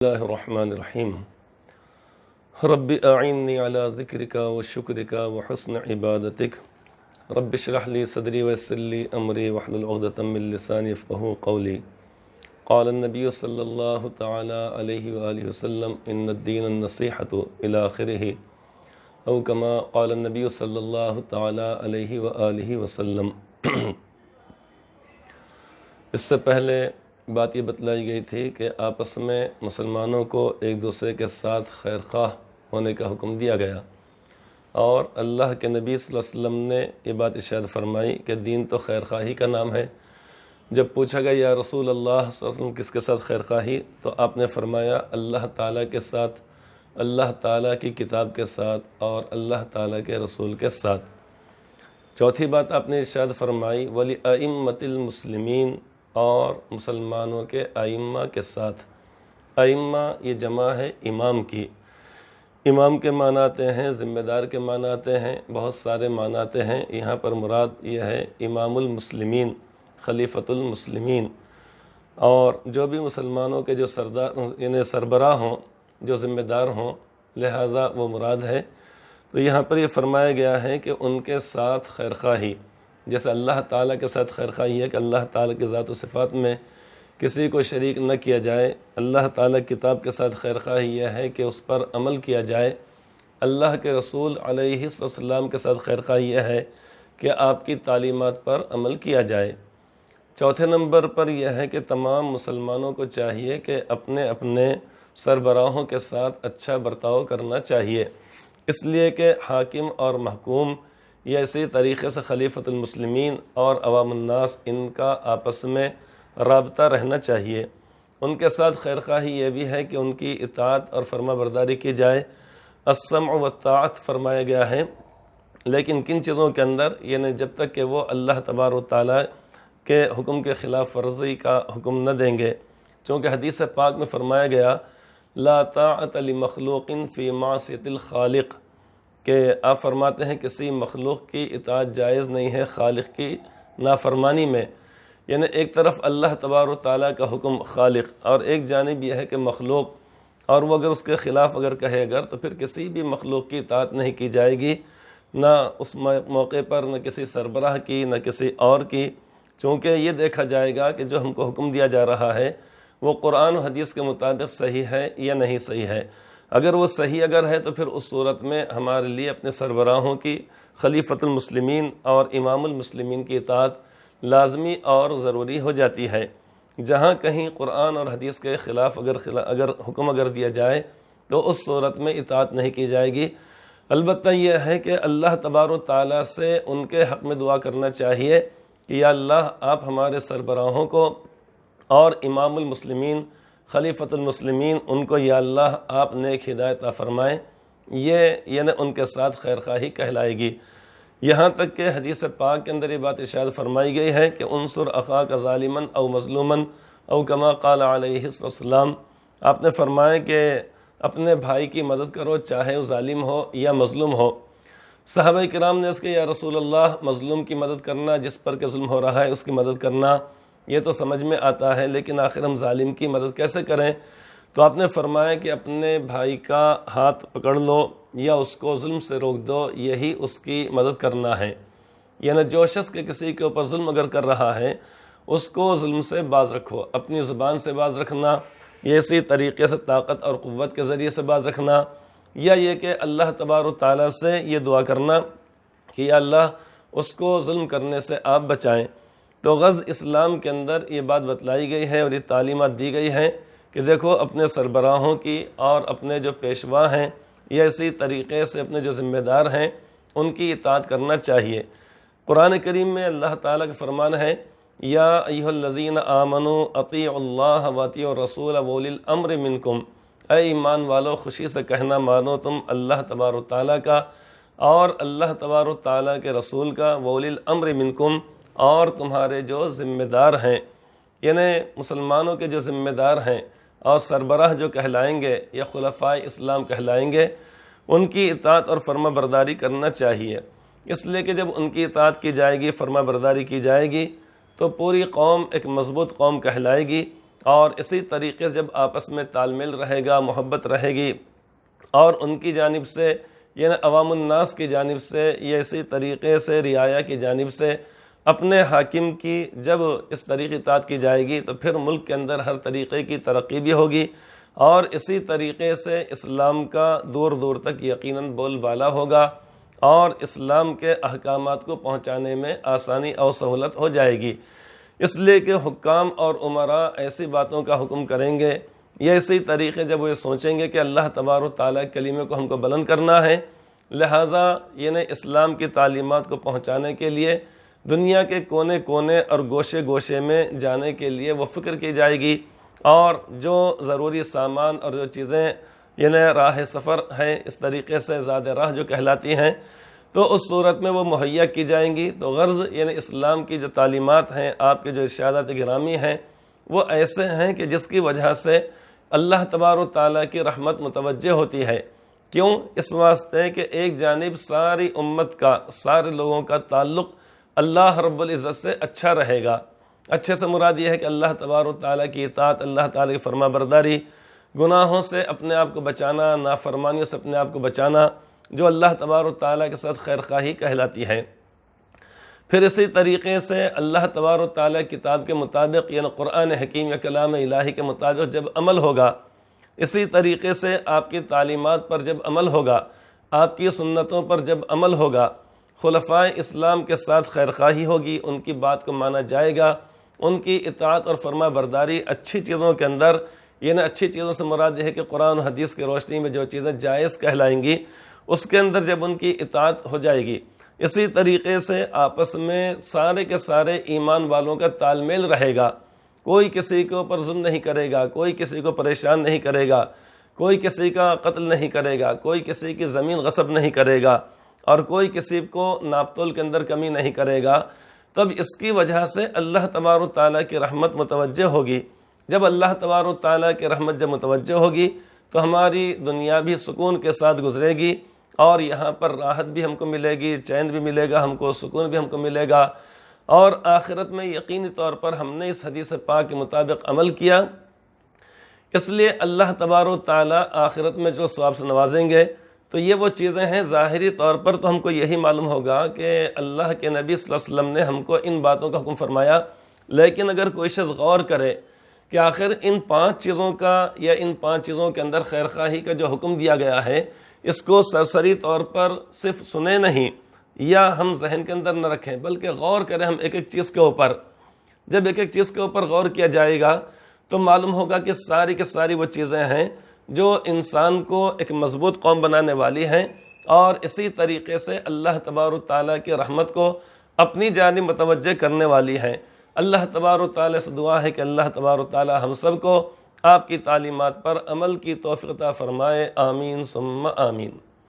اللہ الرحمن الرحیم رب اعنی علی ذکرک و شکرک و حسن عبادتک رب اشرح لی صدری ویسر لی امری واحلل عقدۃ من لسانی یفقہوا قولی قال النبی صلی اللہ تعالی علیہ وآلہ وسلم ان الدین النصیحۃ الی آخرہ او کما قال النبی صلی اللہ تعالی علیہ وآلہ وسلم۔ اس سے پہلے بات یہ بتلائی گئی تھی کہ آپس میں مسلمانوں کو ایک دوسرے کے ساتھ خیر خواہ ہونے کا حکم دیا گیا، اور اللہ کے نبی صلی اللہ علیہ وسلم نے یہ بات ارشاد فرمائی کہ دین تو خیر خواہی کا نام ہے۔ جب پوچھا گیا یا رسول اللہ صلی اللہ علیہ وسلم کس کے ساتھ خیر خواہی، تو آپ نے فرمایا اللہ تعالیٰ کے ساتھ، اللہ تعالیٰ کی کتاب کے ساتھ اور اللہ تعالیٰ کے رسول کے ساتھ۔ چوتھی بات آپ نے ارشاد فرمائی وَلِأَئِمَّةِ الْمُسْلِمِينَ، اور مسلمانوں کے ائمہ کے ساتھ۔ ائمہ یہ جمع ہے امام کی۔ امام کے معنی آتے ہیں، ذمہ دار کے معنی آتے ہیں، بہت سارے معنی آتے ہیں۔ یہاں پر مراد یہ ہے امام المسلمین، خلیفۃ المسلمین، اور جو بھی مسلمانوں کے جو سردار یعنی سربراہ ہوں، جو ذمہ دار ہوں، لہٰذا وہ مراد ہے۔ تو یہاں پر یہ فرمایا گیا ہے کہ ان کے ساتھ خیر خواہی، جیسے اللہ تعالیٰ کے ساتھ خیر خواہی ہے کہ اللہ تعالیٰ کی ذات و صفات میں کسی کو شریک نہ کیا جائے۔ اللہ تعالیٰ کی کتاب کے ساتھ خیر خواہی یہ ہے کہ اس پر عمل کیا جائے۔ اللہ کے رسول علیہ السلام کے ساتھ خیر خواہی یہ ہے کہ آپ کی تعلیمات پر عمل کیا جائے۔ چوتھے نمبر پر یہ ہے کہ تمام مسلمانوں کو چاہیے کہ اپنے اپنے سربراہوں کے ساتھ اچھا برتاؤ کرنا چاہیے، اس لیے کہ حاکم اور محکوم یہ اسی طریقے سے خلیفۃ المسلمین اور عوام الناس ان کا آپس میں رابطہ رہنا چاہیے۔ ان کے ساتھ خیر خواہی یہ بھی ہے کہ ان کی اطاعت اور فرما برداری کی جائے۔ السمع والطاعت فرمایا گیا ہے، لیکن کن چیزوں کے اندر، یعنی جب تک کہ وہ اللہ تبارک و تعالیٰ کے حکم کے خلاف ورزی کا حکم نہ دیں گے، چونکہ حدیث پاک میں فرمایا گیا لا طاعت لمخلوق فی معصیۃ الخالق، کہ آپ فرماتے ہیں کسی مخلوق کی اطاعت جائز نہیں ہے خالق کی نافرمانی میں۔ یعنی ایک طرف اللہ تبارک و تعالیٰ کا حکم خالق، اور ایک جانب یہ ہے کہ مخلوق، اور وہ اگر اس کے خلاف اگر کہے اگر تو پھر کسی بھی مخلوق کی اطاعت نہیں کی جائے گی، نہ اس موقع پر نہ کسی سربراہ کی نہ کسی اور کی، چونکہ یہ دیکھا جائے گا کہ جو ہم کو حکم دیا جا رہا ہے وہ قرآن و حدیث کے مطابق صحیح ہے یا نہیں صحیح ہے۔ اگر وہ صحیح اگر ہے تو پھر اس صورت میں ہمارے لیے اپنے سربراہوں کی، خلیفۃ المسلمین اور امام المسلمین کی اطاعت لازمی اور ضروری ہو جاتی ہے۔ جہاں کہیں قرآن اور حدیث کے خلاف اگر حکم دیا جائے تو اس صورت میں اطاعت نہیں کی جائے گی۔ البتہ یہ ہے کہ اللہ تبارک و تعالیٰ سے ان کے حق میں دعا کرنا چاہیے کہ یا اللہ آپ ہمارے سربراہوں کو اور امام المسلمین، خلیفۃ المسلمین، ان کو یا اللہ آپ نیک ہدایت عطا فرمائیں، یہ یعنی ان کے ساتھ خیر خواہی کہلائے گی۔ یہاں تک کہ حدیث پاک کے اندر یہ بات ارشاد فرمائی گئی ہے کہ انصر اخاک ظالما او مظلوما او کما قال علیہ السلام، آپ نے فرمایا کہ اپنے بھائی کی مدد کرو چاہے وہ ظالم ہو یا مظلوم ہو۔ صحابہ کرام نے اس کے یا رسول اللہ مظلوم کی مدد کرنا، جس پر کہ ظلم ہو رہا ہے اس کی مدد کرنا یہ تو سمجھ میں آتا ہے، لیکن آخر ہم ظالم کی مدد کیسے کریں؟ تو آپ نے فرمایا کہ اپنے بھائی کا ہاتھ پکڑ لو یا اس کو ظلم سے روک دو، یہی اس کی مدد کرنا ہے۔ یعنی جو شخص کے کسی کے اوپر ظلم اگر کر رہا ہے اس کو ظلم سے باز رکھو، اپنی زبان سے باز رکھنا، یہ اسی طریقے سے طاقت اور قوت کے ذریعے سے باز رکھنا، یا یہ کہ اللہ تبارک و تعالیٰ سے یہ دعا کرنا کہ یا اللہ اس کو ظلم کرنے سے آپ بچائیں۔ تو غز اسلام کے اندر یہ بات بتلائی گئی ہے اور یہ تعلیمات دی گئی ہیں کہ دیکھو اپنے سربراہوں کی اور اپنے جو پیشوا ہیں یا اسی طریقے سے اپنے جو ذمہ دار ہیں ان کی اطاعت کرنا چاہیے۔ قرآن کریم میں اللہ تعالیٰ کا فرمان ہے یا ایھا الذین آمنوا اطیعوا اللہ واطیعوا الرسول واولی الامر منکم، اے ایمان والو خوشی سے کہنا مانو تم اللہ تبارک و تعالیٰ کا اور اللہ تبارک و تعالیٰ کے رسول کا، واولی الامر منکم، اور تمہارے جو ذمہ دار ہیں، یعنی مسلمانوں کے جو ذمہ دار ہیں اور سربراہ جو کہلائیں گے یا خلفائے اسلام کہلائیں گے، ان کی اطاعت اور فرما برداری کرنا چاہیے۔ اس لیے کہ جب ان کی اطاعت کی جائے گی، فرما برداری کی جائے گی، تو پوری قوم ایک مضبوط قوم کہلائے گی، اور اسی طریقے سے جب آپس میں تال میل رہے گا، محبت رہے گی، اور ان کی جانب سے یعنی عوام الناس کی جانب سے یہ اسی طریقے سے رعایا کی جانب سے اپنے حاکم کی جب اس طریقے اطاعت کی جائے گی تو پھر ملک کے اندر ہر طریقے کی ترقی بھی ہوگی، اور اسی طریقے سے اسلام کا دور دور تک یقیناً بول بالا ہوگا، اور اسلام کے احکامات کو پہنچانے میں آسانی اور سہولت ہو جائے گی۔ اس لیے کہ حکام اور امراء ایسی باتوں کا حکم کریں گے، یہ اسی طریقے جب وہ یہ سوچیں گے کہ اللہ تبارک و تعالیٰ کے کلمے کو ہم کو بلند کرنا ہے، لہٰذا یعنی اسلام کی تعلیمات کو پہنچانے کے لیے دنیا کے کونے کونے اور گوشے گوشے میں جانے کے لیے وہ فکر کی جائے گی، اور جو ضروری سامان اور جو چیزیں یعنی راہ سفر ہیں، اس طریقے سے زیادہ راہ جو کہلاتی ہیں، تو اس صورت میں وہ مہیا کی جائیں گی۔ تو غرض یعنی اسلام کی جو تعلیمات ہیں، آپ کے جو ارشادات گرامی ہیں، وہ ایسے ہیں کہ جس کی وجہ سے اللہ تبارک و تعالیٰ کی رحمت متوجہ ہوتی ہے۔ کیوں؟ اس واسطے کہ ایک جانب ساری امت کا، سارے لوگوں کا تعلق اللہ رب العزت سے اچھا رہے گا۔ اچھے سے مراد یہ ہے کہ اللہ تبارک و تعالیٰ کی اطاعت، اللہ تعالیٰ کی فرما برداری، گناہوں سے اپنے آپ کو بچانا، نافرمانیوں سے اپنے آپ کو بچانا، جو اللہ تبارک و تعالیٰ کے ساتھ خیر خواہی کہلاتی ہے۔ پھر اسی طریقے سے اللہ تبارک و تعالیٰ کتاب کے مطابق یعنی قرآن حکیم یا کلام الہی کے مطابق جب عمل ہوگا، اسی طریقے سے آپ کی تعلیمات پر جب عمل ہوگا، آپ کی سنتوں پر جب عمل ہوگا، خلفائے اسلام کے ساتھ خیر خواہی ہوگی، ان کی بات کو مانا جائے گا، ان کی اطاعت اور فرما برداری اچھی چیزوں کے اندر، یعنی اچھی چیزوں سے مراد یہ ہے کہ قرآن و حدیث کی روشنی میں جو چیزیں جائز کہلائیں گی، اس کے اندر جب ان کی اطاعت ہو جائے گی، اسی طریقے سے آپس میں سارے کے سارے ایمان والوں کا تال میل رہے گا، کوئی کسی کے اوپر ظلم نہیں کرے گا، کوئی کسی کو پریشان نہیں کرے گا، کوئی کسی کا قتل نہیں کرے گا، کوئی کسی کی زمین غصب نہیں کرے گا، اور کوئی کسی کو ناپ تول کے اندر کمی نہیں کرے گا، تب اس کی وجہ سے اللہ تبارک و تعالیٰ کی رحمت متوجہ ہوگی۔ جب اللہ تبارک و تعالیٰ کی رحمت جب متوجہ ہوگی تو ہماری دنیا بھی سکون کے ساتھ گزرے گی، اور یہاں پر راحت بھی ہم کو ملے گی، چین بھی ملے گا ہم کو، سکون بھی ہم کو ملے گا، اور آخرت میں یقینی طور پر ہم نے اس حدیث پاک کے مطابق عمل کیا، اس لیے اللہ تبارک و تعالیٰ آخرت میں جو ثواب سے نوازیں گے۔ تو یہ وہ چیزیں ہیں، ظاہری طور پر تو ہم کو یہی معلوم ہوگا کہ اللہ کے نبی صلی اللہ علیہ وسلم نے ہم کو ان باتوں کا حکم فرمایا، لیکن اگر کوئی شخص غور کرے کہ آخر ان 5 چیزوں کا یا ان 5 چیزوں کے اندر خیر خواہی کا جو حکم دیا گیا ہے، اس کو سرسری طور پر صرف سنے نہیں یا ہم ذہن کے اندر نہ رکھیں، بلکہ غور کریں ہم ایک ایک چیز کے اوپر۔ جب ایک ایک چیز کے اوپر غور کیا جائے گا تو معلوم ہوگا کہ ساری کی ساری وہ چیزیں ہیں جو انسان کو ایک مضبوط قوم بنانے والی ہیں، اور اسی طریقے سے اللہ تبارک تعالیٰ کی رحمت کو اپنی جانب متوجہ کرنے والی ہیں۔ اللہ تبارک تعالیٰ سے دعا ہے کہ اللہ تبارک تعالیٰ ہم سب کو آپ کی تعلیمات پر عمل کی توفیق عطا فرمائے، آمین ثم آمین۔